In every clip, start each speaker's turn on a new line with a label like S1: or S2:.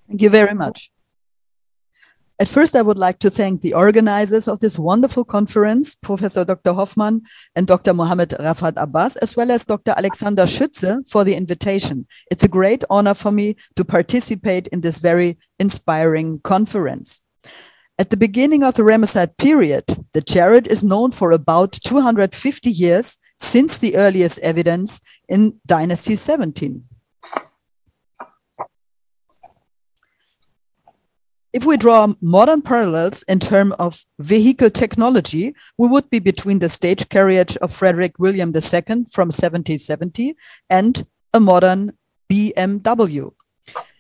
S1: Thank you very much. At first, I would like to thank the organizers of this wonderful conference, Professor Dr. Hoffmann and Dr. Mohammed Rafat Abbas, as well as Dr. Alexander Schütze for the invitation. It's a great honor for me to participate in this very inspiring conference. At the beginning of the Ramesside period, the chariot is known for about 250 years since the earliest evidence in Dynasty 17. If we draw modern parallels in terms of vehicle technology, we would be between the stage carriage of Frederick William II from 1770 and a modern BMW.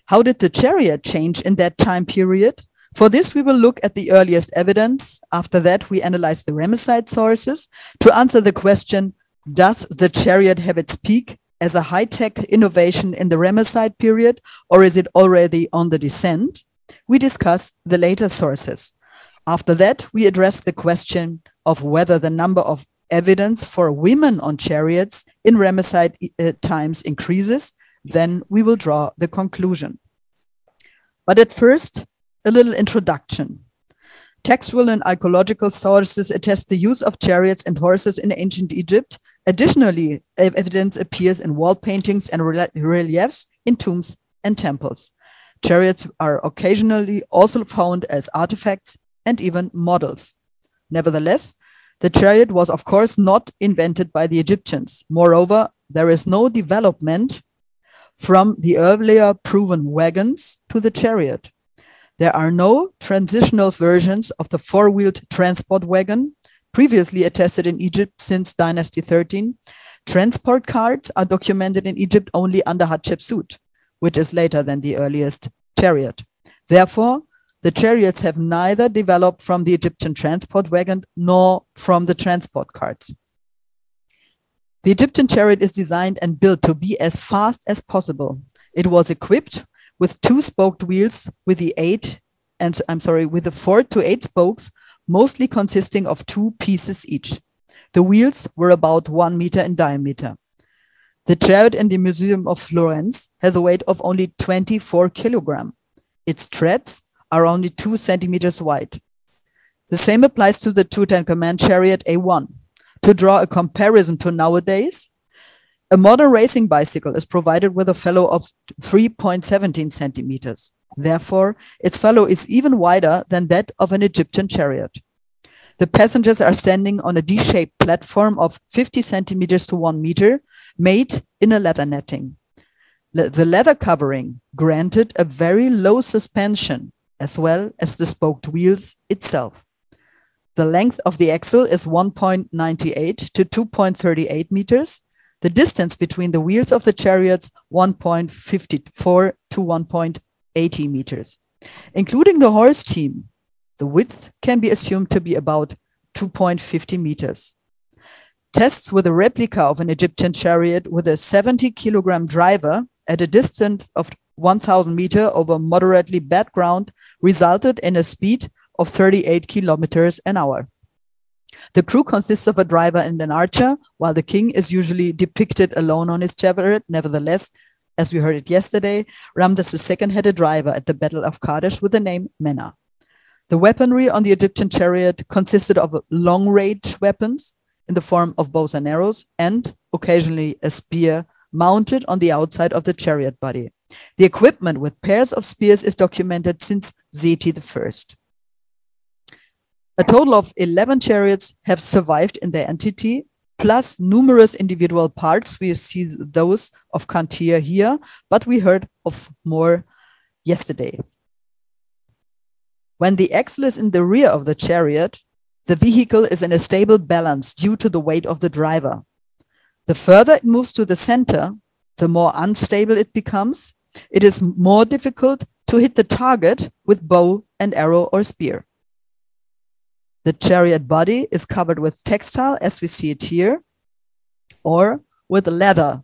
S1: How did the chariot change in that time period? For this, we will look at the earliest evidence. After that, we analyze the Ramesside sources to answer the question, does the chariot have its peak as a high-tech innovation in the Ramesside period, or is it already on the descent? We discuss the later sources. After that, we address the question of whether the number of evidence for women on chariots in Ramesside times increases. Then we will draw the conclusion. But at first, a little introduction. Textual and archaeological sources attest the use of chariots and horses in ancient Egypt. Additionally, evidence appears in wall paintings and reliefs in tombs and temples. Chariots are occasionally also found as artifacts and even models. Nevertheless, the chariot was, of course, not invented by the Egyptians. Moreover, there is no development from the earlier proven wagons to the chariot. There are no transitional versions of the four-wheeled transport wagon, previously attested in Egypt since Dynasty 13. Transport carts are documented in Egypt only under Hatshepsut, which is later than the earliest chariot. Therefore, the chariots have neither developed from the Egyptian transport wagon nor from the transport carts. The Egyptian chariot is designed and built to be as fast as possible. It was equipped with two-spoked wheels with the 4 to 8 spokes, mostly consisting of 2 pieces each. The wheels were about 1 meter in diameter. The chariot in the Museum of Florence has a weight of only 24 kilograms. Its treads are only 2 centimeters wide. The same applies to the Tutankhamun chariot A1. To draw a comparison to nowadays, a modern racing bicycle is provided with a felloe of 3.17 centimeters. Therefore, its felloe is even wider than that of an Egyptian chariot. The passengers are standing on a D-shaped platform of 50 centimeters to 1 meter, made in a leather netting. The leather covering granted a very low suspension, as well as the spoked wheels itself. The length of the axle is 1.98 to 2.38 meters. The distance between the wheels of the chariots, 1.54 to 1.80 meters. Including the horse team, the width can be assumed to be about 2.50 meters. Tests with a replica of an Egyptian chariot with a 70-kilogram driver at a distance of 1,000 meters over moderately bad ground resulted in a speed of 38 kilometers an hour. The crew consists of a driver and an archer, while the king is usually depicted alone on his chariot. Nevertheless, as we heard it yesterday, Ramses II had a driver at the Battle of Kadesh with the name Menna. The weaponry on the Egyptian chariot consisted of long-range weapons in the form of bows and arrows, and occasionally a spear mounted on the outside of the chariot body. The equipment with pairs of spears is documented since Seti I. A total of 11 chariots have survived in their entity, plus numerous individual parts. We see those of Cantir here, but we heard of more yesterday. When the axle is in the rear of the chariot, the vehicle is in a stable balance due to the weight of the driver. The further it moves to the center, the more unstable it becomes. It is more difficult to hit the target with bow and arrow or spear. The chariot body is covered with textile, as we see it here, or with leather.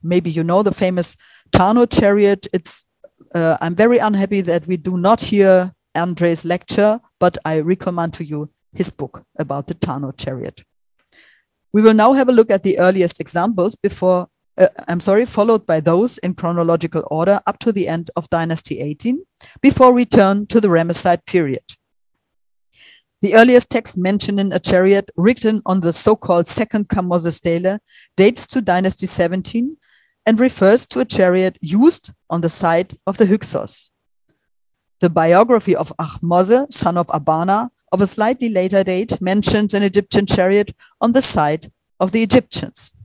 S1: Maybe you know the famous Tano chariot. I'm very unhappy that we do not hear Andre's lecture, but I recommend to you his book about the Tano chariot. We will now have a look at the earliest examples before followed by those in chronological order up to the end of Dynasty 18, before we turn to the Ramesside period. The earliest text mentioning a chariot written on the so-called Second Kamose stele dates to Dynasty 17 and refers to a chariot used on the site of the Hyksos. The biography of Ahmose, son of Abana, of a slightly later date, mentions an Egyptian chariot on the side of the Egyptians.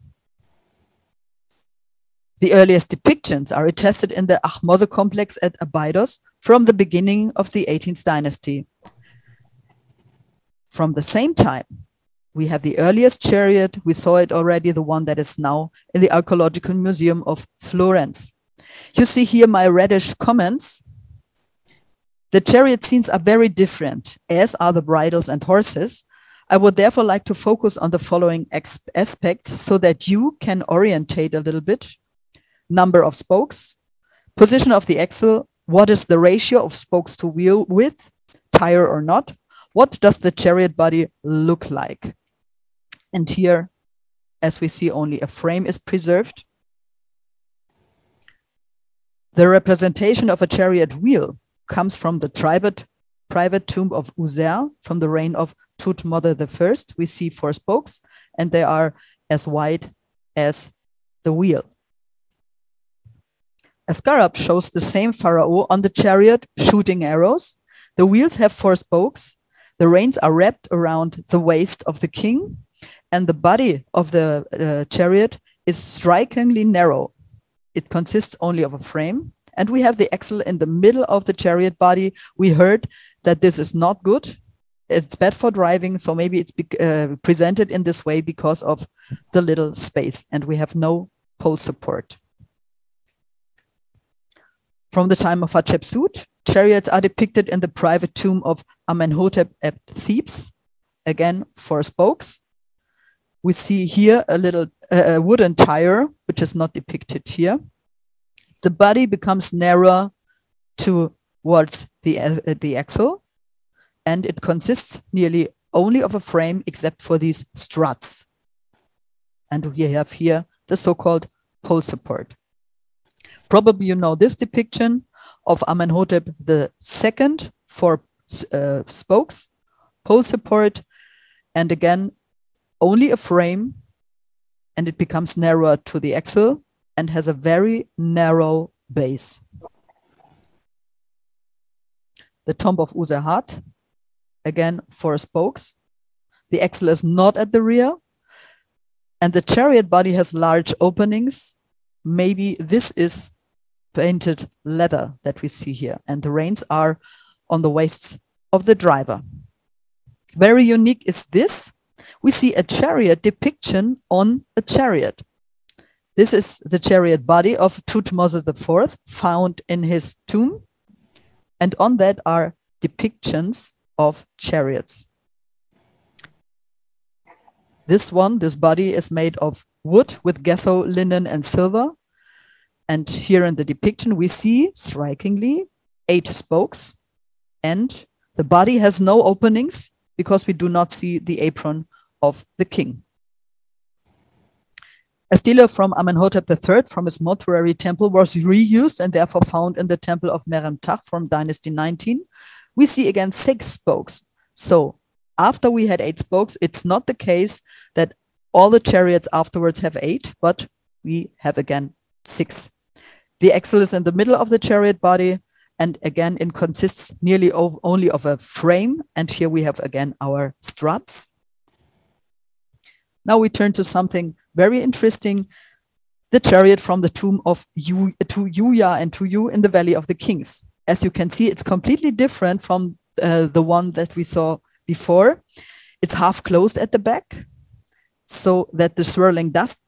S1: The earliest depictions are attested in the Ahmose complex at Abydos from the beginning of the 18th dynasty. From the same time, we have the earliest chariot. We saw it already, the one that is now in the Archaeological Museum of Florence. You see here my reddish comments. The chariot scenes are very different, as are the bridles and horses. I would therefore like to focus on the following aspects so that you can orientate a little bit. Number of spokes, position of the axle, what is the ratio of spokes to wheel width, tire or not, what does the chariot body look like? And here, as we see, only a frame is preserved. The representation of a chariot wheel comes from the private tomb of Uzer from the reign of Thutmose I. We see 4 spokes, and they are as wide as the wheel. A scarab shows the same pharaoh on the chariot shooting arrows. The wheels have 4 spokes. The reins are wrapped around the waist of the king, and the body of the chariot is strikingly narrow. It consists only of a frame, and we have the axle in the middle of the chariot body. We heard that this is not good. It's bad for driving, so maybe it's presented in this way because of the little space, and we have no pole support. From the time of Hatshepsut, chariots are depicted in the private tomb of Amenhotep at Thebes. Again, 4 spokes. We see here a little wooden tire, which is not depicted here. The body becomes narrower towards the axle, and it consists nearly only of a frame except for these struts. And we have here the so-called pole support. Probably you know this depiction of Amenhotep II, 4 spokes, pole support, and again, only a frame, and it becomes narrower to the axle and has a very narrow base. The tomb of Userhat, again, 4 spokes. The axle is not at the rear, and the chariot body has large openings. Maybe this is painted leather that we see here, and the reins are on the waists of the driver. Very unique is this. We see a chariot depiction on a chariot. This is the chariot body of Thutmose IV, found in his tomb, and on that are depictions of chariots. This body is made of wood with gesso, linen, and silver. And here in the depiction, we see, strikingly, 8 spokes, and the body has no openings because we do not see the apron of the king. A stele from Amenhotep III from his mortuary temple was reused and therefore found in the temple of Meremtach from Dynasty 19. We see again 6 spokes. So after we had 8 spokes, it's not the case that all the chariots afterwards have 8, but we have again 6. The axle is in the middle of the chariot body, and again, it consists nearly only of a frame. And here we have again our struts. Now we turn to something very interesting, the chariot from the tomb of Yuya and Tuyu in the Valley of the Kings. As you can see, it's completely different from the one that we saw before. It's half closed at the back so that the swirling dust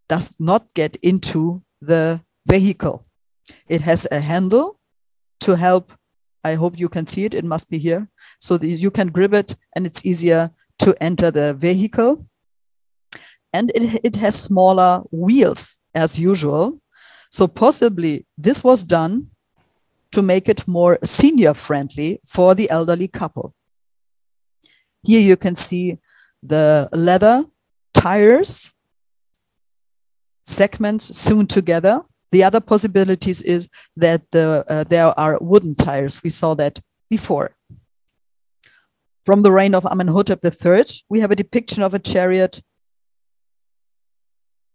S1: does not get into the vehicle. It has a handle to help. I hope you can see it. It must be here. So that you can grip it and it's easier to enter the vehicle. And it has smaller wheels as usual. So possibly this was done to make it more senior friendly for the elderly couple. Here you can see the leather tires. segments sewn together. The other possibilities is that there are wooden tires. We saw that before. From the reign of Amenhotep III, we have a depiction of a chariot.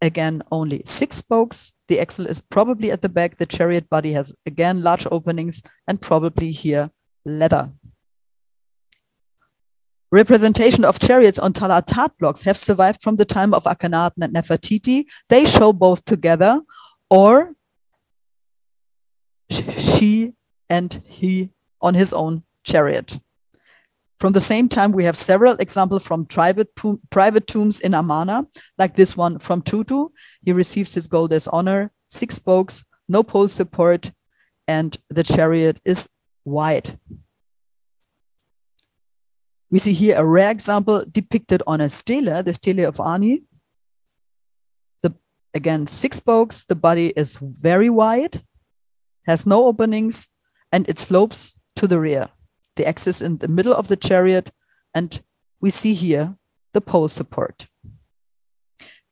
S1: Again, only 6 spokes. The axle is probably at the back. The chariot body has, again, large openings and probably here leather. Representation of chariots on Talatat blocks have survived from the time of Akhenaten and Nefertiti. They show both together or she and he on his own chariot. From the same time, we have several examples from private tombs in Amarna, like this one from Tutu. He receives his gold as honor, 6 spokes, no pole support, and the chariot is wide. We see here a rare example depicted on a stele, the stele of Ani. Again, 6 spokes, the body is very wide, has no openings, and it slopes to the rear. The axis in the middle of the chariot, and we see here the pole support.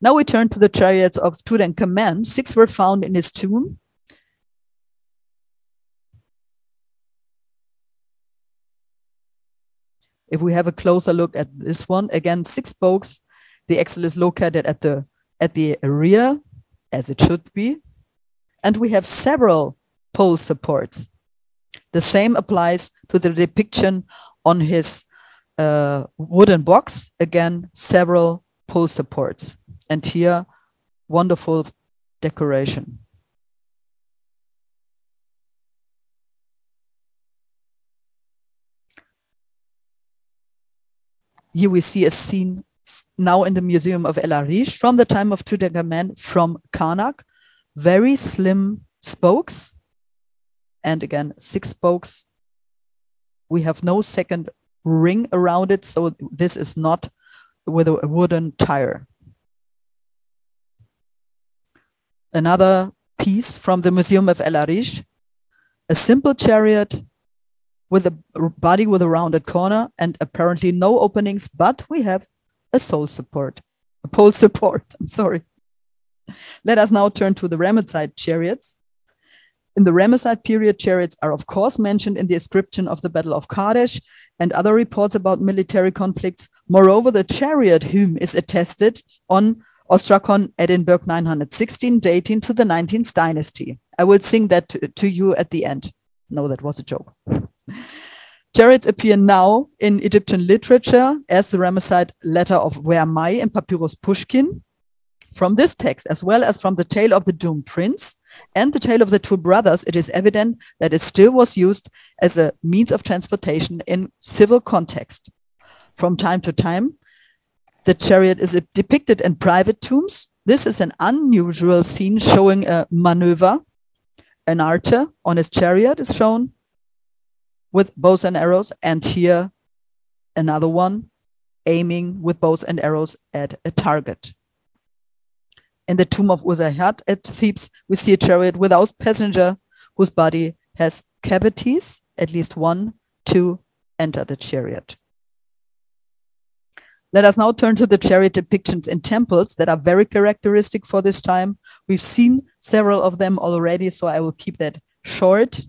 S1: Now we turn to the chariots of Tutankhamen. 6 were found in his tomb. If we have a closer look at this one, again, 6 spokes. The axle is located at the rear, as it should be. And we have several pole supports. The same applies to the depiction on his wooden box. Again, several pole supports. And here, wonderful decoration. Here we see a scene now in the Museum of El Arish from the time of Tutankhamen from Karnak. Very slim spokes. And again, 6 spokes. We have no second ring around it, so this is not with a wooden tire. Another piece from the Museum of El Arish, a simple chariot with a body with a rounded corner and apparently no openings, but we have a pole support. I'm sorry. Let us now turn to the Ramesside chariots. In the Ramesside period, chariots are of course mentioned in the description of the Battle of Kadesh and other reports about military conflicts. Moreover, the chariot hymn is attested on Ostracon, Edinburgh 916, dating to the 19th dynasty. I will sing that to you at the end. No, that was a joke. Chariots appear now in Egyptian literature as the Ramesside letter of Vermai in Papyrus Pushkin. From this text, as well as from the tale of the doomed prince and the tale of the 2 brothers, it is evident that it still was used as a means of transportation in civil context. From time to time, the chariot is depicted in private tombs. This is an unusual scene showing a maneuver. An archer on his chariot is shown with bows and arrows, and here another one aiming with bows and arrows at a target. In the tomb of Uzahat at Thebes, we see a chariot without passenger whose body has cavities, at least one, to enter the chariot. Let us now turn to the chariot depictions in temples that are very characteristic for this time. We've seen several of them already, so I will keep that short.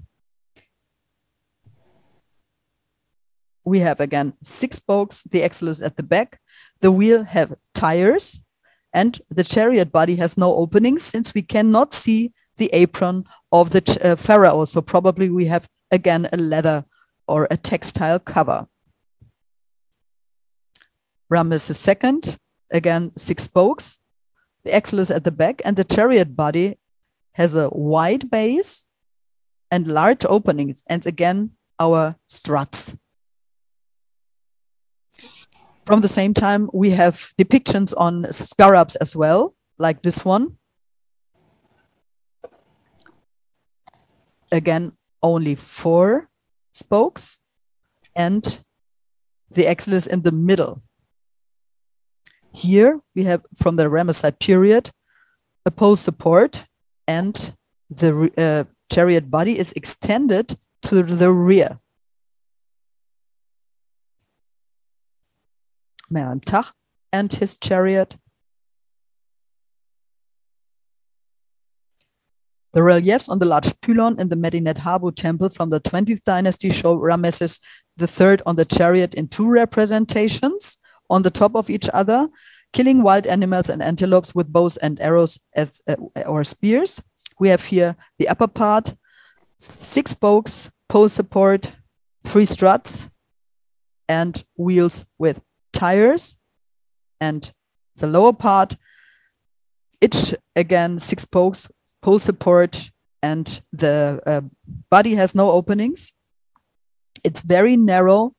S1: We have again 6 spokes, the axle is at the back, the wheel have tires, and the chariot body has no openings since we cannot see the apron of the pharaoh. So probably we have again a leather or a textile cover. Ramesses II, again 6 spokes. The axle is at the back and the chariot body has a wide base and large openings. And again, our struts. From the same time, we have depictions on scarabs as well, like this one. Again, only 4 spokes, and the axle is in the middle. Here we have, from the Ramesside period, a pole support, and the chariot body is extended to the rear. Merenptah and his chariot. The reliefs on the large pylon in the Medinet Habu temple from the 20th dynasty show Ramesses III on the chariot in two representations on the top of each other, killing wild animals and antelopes with bows and arrows or spears. We have here the upper part, 6 spokes, pole support, 3 struts, and wheels with tires. And the lower part, each again 6 spokes, pole support, and the body has no openings. It's very narrow,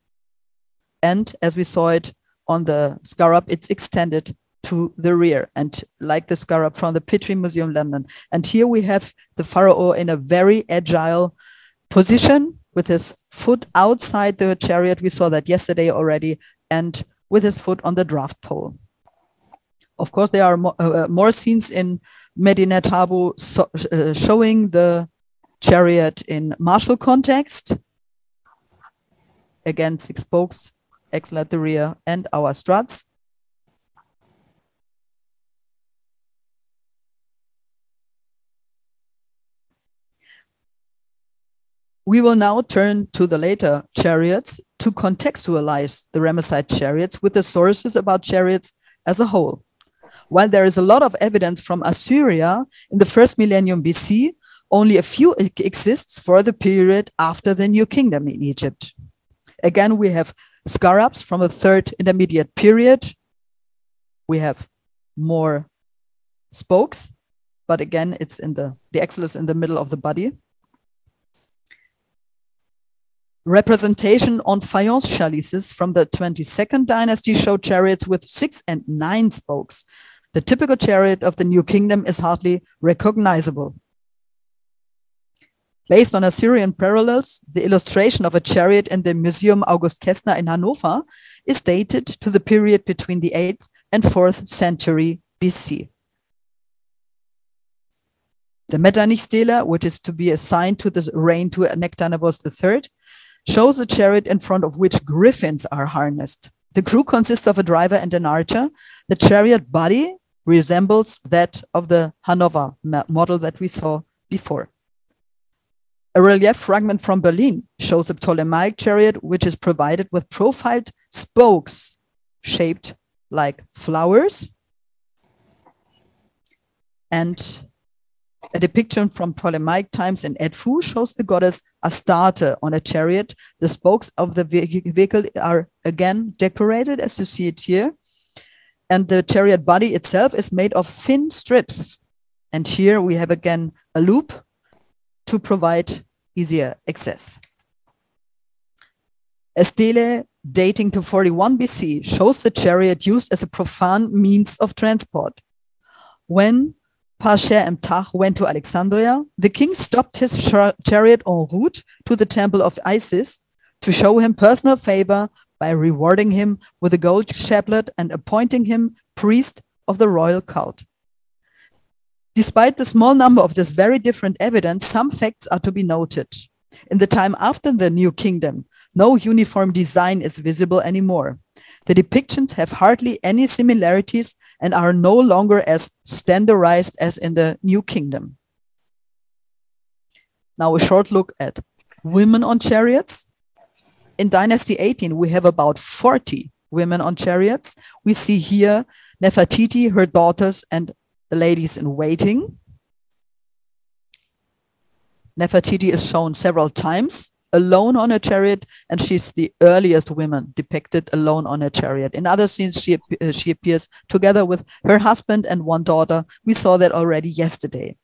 S1: and as we saw it on the scarab, it's extended to the rear, and like the scarab from the Petrie Museum London. And here we have the pharaoh in a very agile position with his foot outside the chariot. We saw that yesterday already, and with his foot on the draft pole. Of course, there are more scenes in Medinet Habu showing the chariot in martial context. Again, 6 spokes, axle at the rear, and our struts. We will now turn to the later chariots to contextualize the Ramesside chariots with the sources about chariots as a whole. While there is a lot of evidence from Assyria in the first millennium BC, only a few exists for the period after the New Kingdom in Egypt. Again, we have scarabs from the 3rd intermediate period. We have more spokes, but again, it's in the axle is in the middle of the body. Representation on faience chalices from the 22nd dynasty show chariots with 6 and 9 spokes. The typical chariot of the New Kingdom is hardly recognizable. Based on Assyrian parallels, the illustration of a chariot in the Museum August Kestner in Hanover is dated to the period between the 8th and 4th century BC. The Metternich stele, which is to be assigned to the reign to Nectanebos III, shows a chariot in front of which griffins are harnessed. The crew consists of a driver and an archer. The chariot body resembles that of the Hanover model that we saw before. A relief fragment from Berlin shows a Ptolemaic chariot which is provided with profiled spokes shaped like flowers. And a depiction from Ptolemaic times in Edfu shows the goddess Astarte on a chariot. The spokes of the vehicle are again decorated, as you see it here. And the chariot body itself is made of thin strips. And here we have again a loop to provide easier access. A stele dating to 41 BC shows the chariot used as a profane means of transport. When Pasher Emtach went to Alexandria, the king stopped his chariot en route to the temple of Isis to show him personal favor by rewarding him with a gold chaplet and appointing him priest of the royal cult. Despite the small number of this very different evidence, some facts are to be noted. In the time after the New Kingdom, no uniform design is visible anymore. The depictions have hardly any similarities and are no longer as standardized as in the New Kingdom. Now a short look at women on chariots. In Dynasty 18, we have about 40 women on chariots. We see here Nefertiti, her daughters, and the ladies in waiting. Nefertiti is shown several times alone on a chariot, and she's the earliest woman depicted alone on a chariot. In other scenes, she appears together with her husband and one daughter. We saw that already yesterday.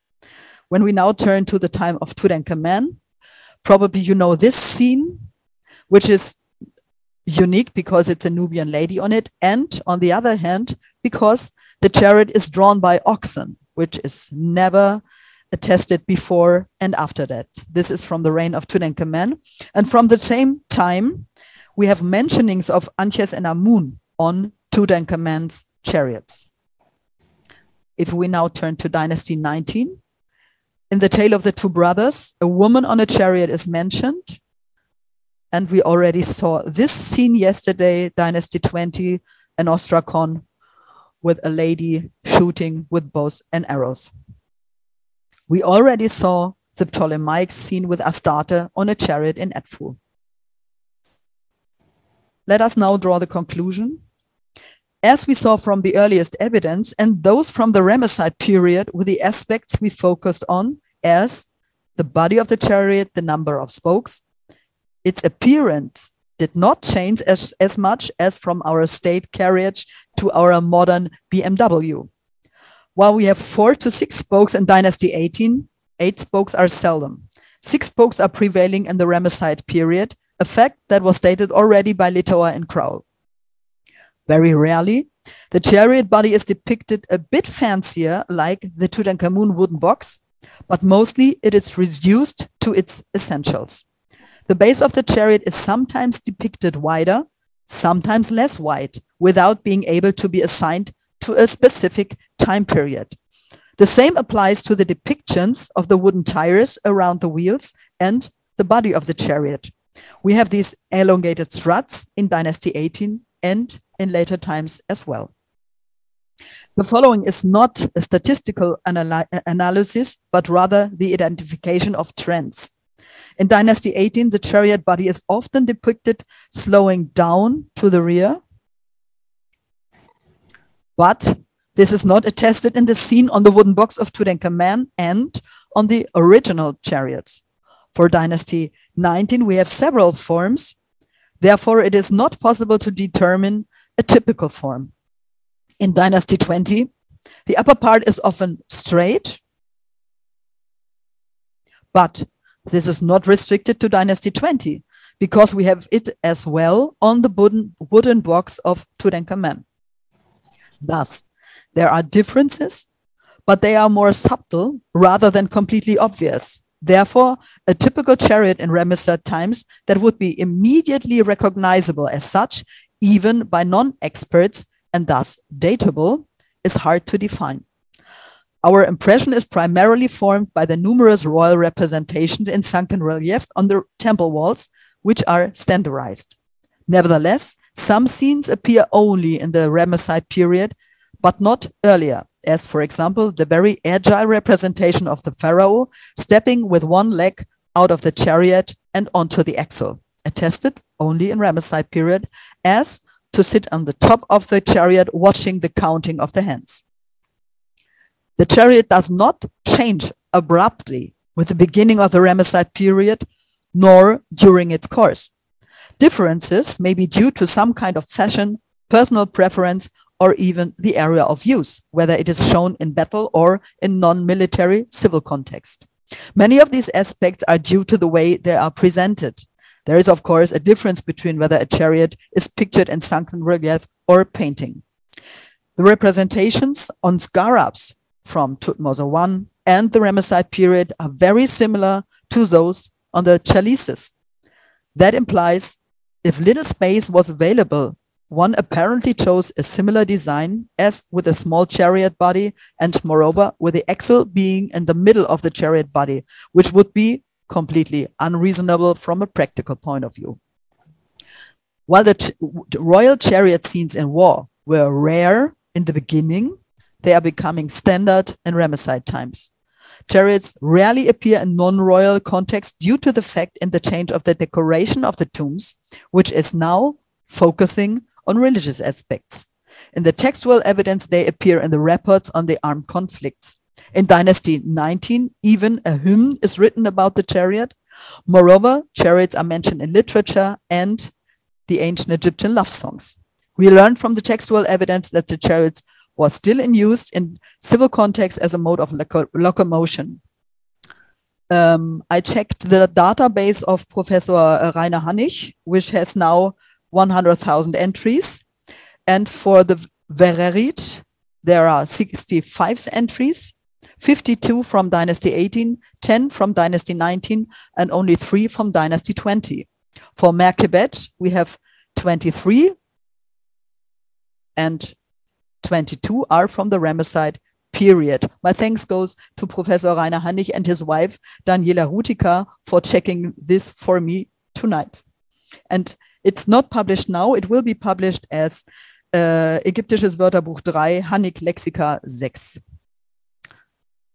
S1: When we now turn to the time of Tutankhamen, probably you know this scene, which is unique because it's a Nubian lady on it, and on the other hand, because the chariot is drawn by oxen, which is never attested before and after that. This is from the reign of Tutankhamen. And from the same time, we have mentionings of Anches and Amun on Tutankhamen's chariots. If we now turn to Dynasty 19, in the tale of the two brothers, a woman on a chariot is mentioned. And we already saw this scene yesterday, Dynasty 20, an ostrakon with a lady shooting with bows and arrows. We already saw the Ptolemaic scene with Astarte on a chariot in Edfu. Let us now draw the conclusion. As we saw from the earliest evidence and those from the Ramesside period with the aspects we focused on as the body of the chariot, the number of spokes, its appearance did not change as much as from our state carriage to our modern BMW. While we have 4 to 6 spokes in Dynasty 18, 8 spokes are seldom. 6 spokes are prevailing in the Ramesside period, a fact that was stated already by Littauer and Crowell. Very rarely, the chariot body is depicted a bit fancier, like the Tutankhamun wooden box, but mostly it is reduced to its essentials. The base of the chariot is sometimes depicted wider, sometimes less wide, without being able to be assigned to a specific time period. The same applies to the depictions of the wooden tires around the wheels and the body of the chariot. We have these elongated struts in Dynasty 18 and in later times as well. The following is not a statistical analysis, but rather the identification of trends. In Dynasty 18, the chariot body is often depicted slowing down to the rear, but this is not attested in the scene on the wooden box of Tutankhamun and on the original chariots. For Dynasty 19, we have several forms. Therefore, it is not possible to determine a typical form. In Dynasty 20, the upper part is often straight, but this is not restricted to Dynasty 20 because we have it as well on the wooden box of Tutankhamun. Thus, there are differences, but they are more subtle rather than completely obvious. Therefore, a typical chariot in Ramesside times that would be immediately recognizable as such, even by non-experts, and thus datable, is hard to define. Our impression is primarily formed by the numerous royal representations in sunken relief on the temple walls, which are standardized. Nevertheless, some scenes appear only in the Ramesside period, but not earlier, as for example, the very agile representation of the pharaoh stepping with one leg out of the chariot and onto the axle, attested only in Ramesside period, as to sit on the top of the chariot watching the counting of the hands. The chariot does not change abruptly with the beginning of the Ramesside period, nor during its course. Differences may be due to some kind of fashion, personal preference, or even the area of use, whether it is shown in battle or in non-military civil context. Many of these aspects are due to the way they are presented. There is, of course, a difference between whether a chariot is pictured in sunken relief or painting. The representations on scarabs from Thutmose I and the Ramesside period are very similar to those on the chalices. That implies if little space was available, one apparently chose a similar design as with a small chariot body and moreover with the axle being in the middle of the chariot body, which would be completely unreasonable from a practical point of view. While the royal chariot scenes in war were rare in the beginning, they are becoming standard in Ramesside times. Chariots rarely appear in non-royal context due to the fact in the change of the decoration of the tombs, which is now focusing on religious aspects. In the textual evidence, they appear in the reports on the armed conflicts. In Dynasty 19, even a hymn is written about the chariot. Moreover, chariots are mentioned in literature and the ancient Egyptian love songs. We learn from the textual evidence that the chariots was still in use in civil context as a mode of locomotion. I checked the database of Professor Rainer Hannig, which has now 100,000 entries. And for the Vererit, there are 65 entries, 52 from Dynasty 18, 10 from Dynasty 19, and only 3 from Dynasty 20. For Merkebet, we have 23, and 22 are from the Ramesside period. My thanks goes to Professor Rainer Hannig and his wife, Daniela Rutika, for checking this for me tonight. And it's not published now. It will be published as Ägyptisches Wörterbuch 3, Hannig Lexika 6.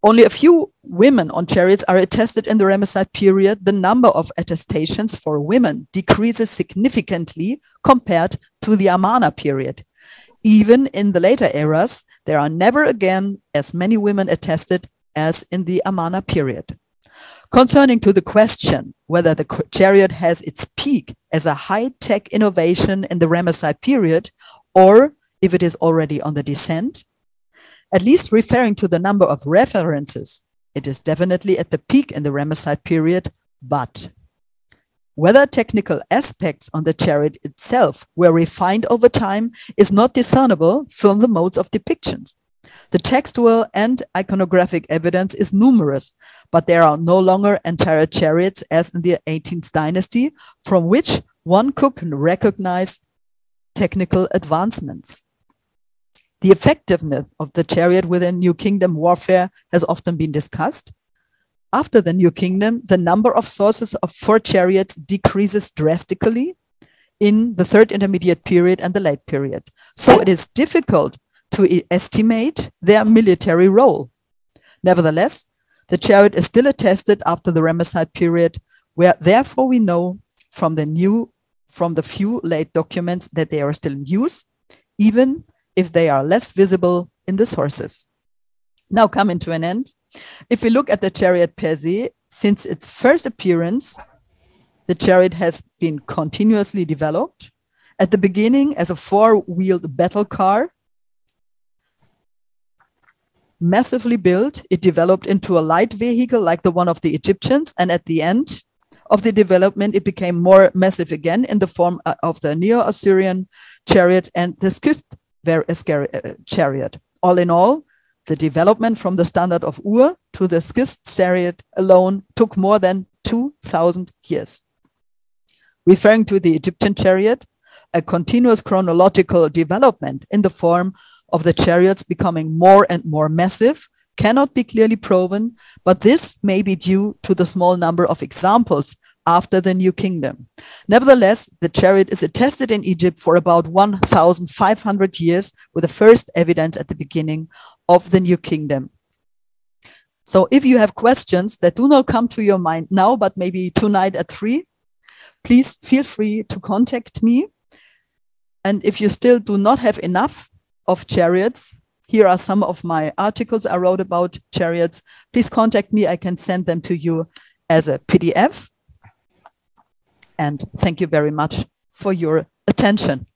S1: Only a few women on chariots are attested in the Ramesside period. The number of attestations for women decreases significantly compared to the Amarna period. Even in the later eras, there are never again as many women attested as in the Amarna period. Concerning to the question whether the chariot has its peak as a high-tech innovation in the Ramesside period, or if it is already on the descent, at least referring to the number of references, it is definitely at the peak in the Ramesside period, but whether technical aspects on the chariot itself were refined over time is not discernible from the modes of depictions. The textual and iconographic evidence is numerous, but there are no longer entire chariots as in the 18th dynasty from which one could recognize technical advancements. The effectiveness of the chariot within New Kingdom warfare has often been discussed. After the New Kingdom, the number of sources for chariots decreases drastically in the Third Intermediate period and the Late period. So it is difficult to estimate their military role. Nevertheless, the chariot is still attested after the Ramesside period, where therefore we know from the few late documents that they are still in use, even if they are less visible in the sources. Now coming to an end, if we look at the chariot per se, since its first appearance, the chariot has been continuously developed. At the beginning as a four-wheeled battle car, massively built, it developed into a light vehicle like the one of the Egyptians, and at the end of the development, it became more massive again in the form of the Neo-Assyrian chariot and the Skith chariot. All in all, the development from the standard of Ur to the Skith chariot alone took more than 2,000 years. Referring to the Egyptian chariot, a continuous chronological development in the form of the chariots becoming more and more massive cannot be clearly proven, but this may be due to the small number of examples after the New Kingdom. Nevertheless, the chariot is attested in Egypt for about 1,500 years, with the first evidence at the beginning of the New Kingdom. So if you have questions that do not come to your mind now, but maybe tonight at 3, please feel free to contact me. And if you still do not have enough of chariots, here are some of my articles I wrote about chariots. Please contact me. I can send them to you as a PDF. And thank you very much for your attention.